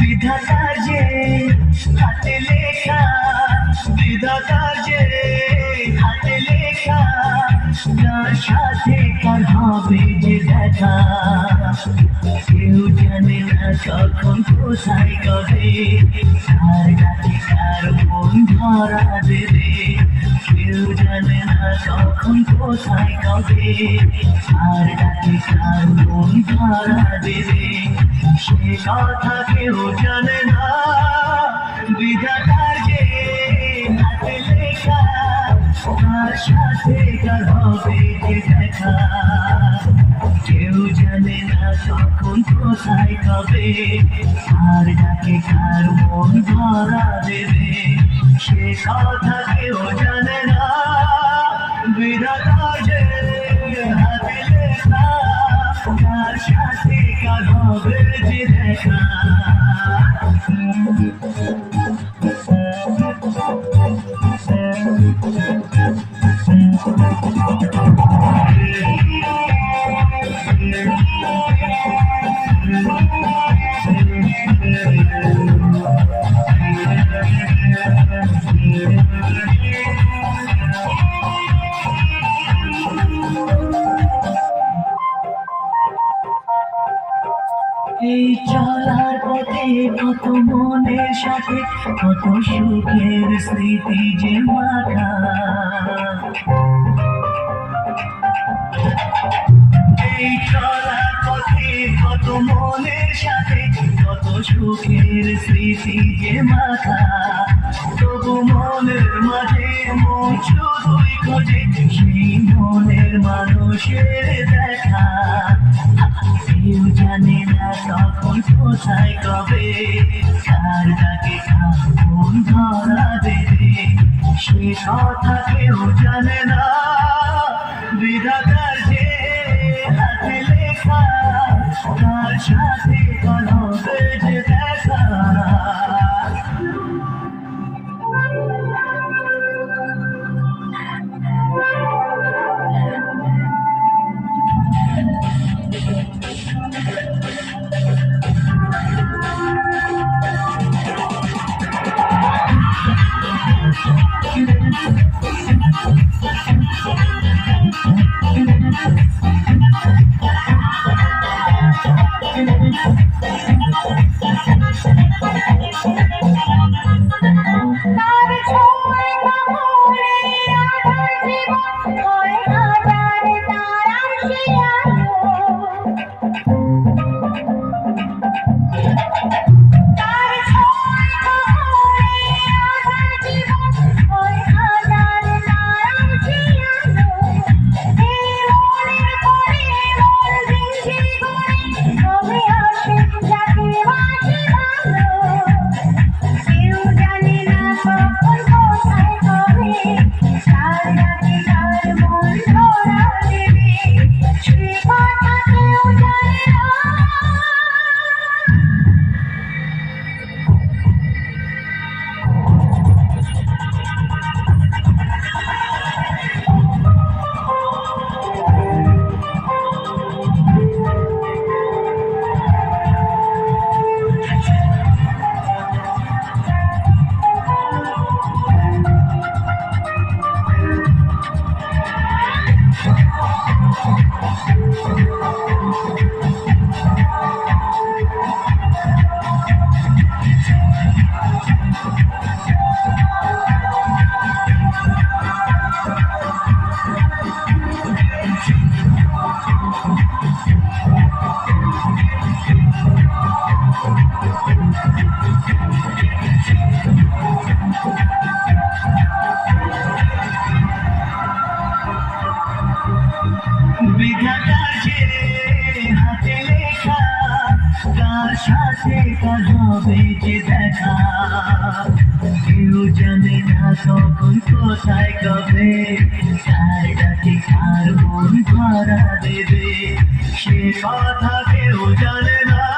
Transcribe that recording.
বিধাতা যে হাতে লেখা, বিধাতা যে হাতে লেখা, যার সাথে কার হবে যে দেখা, কেউ জানে না কখন কোথায় কবে, কার ডাকে কার মন ধরা দেবে, কেউ জানে না কখন কোথায় কবে, কার ডাকে কার মন ধরা দেবে, সে কথা কেউ জানে না। বিধাতার যে হাতে লেখা, তার সাথে কার হবে যে দেখা, কেউ জানে না কখন কোথায় কবে, কার ডাকে কার মন ধরা দেবে, সে কথা কেউ জানে না। বিধাতার যে হাতে লেখা, তার সাথে কার হবে যে দেখা। এই চলার পথে কত মনের সাথে কত সুখের স্মৃতি যে মাখা, এই চলার পথে কত মনের সাথে কত সুখের স্মৃতি যে মাখা, তবু মনের মাঝে মন শুধুই খোঁজে সেই মনের মানুষের দেখা, কেউ জানে না তখন কোথায় কবে, কার ডাকে কার মন ধরা দেবে, সে কথা কেউ জানে না। বিধাতার যে হাতে লেখা, তার সাথে কার হবে যে দেখা। বিধাতার যে হাতে লেখা, কার সাথে কার হবে যে দেখা, কেউ জানে না কখন কোথায় কবে, কার ডাকে কার মন ধরা দেবে সে কথা কেউ জানে না।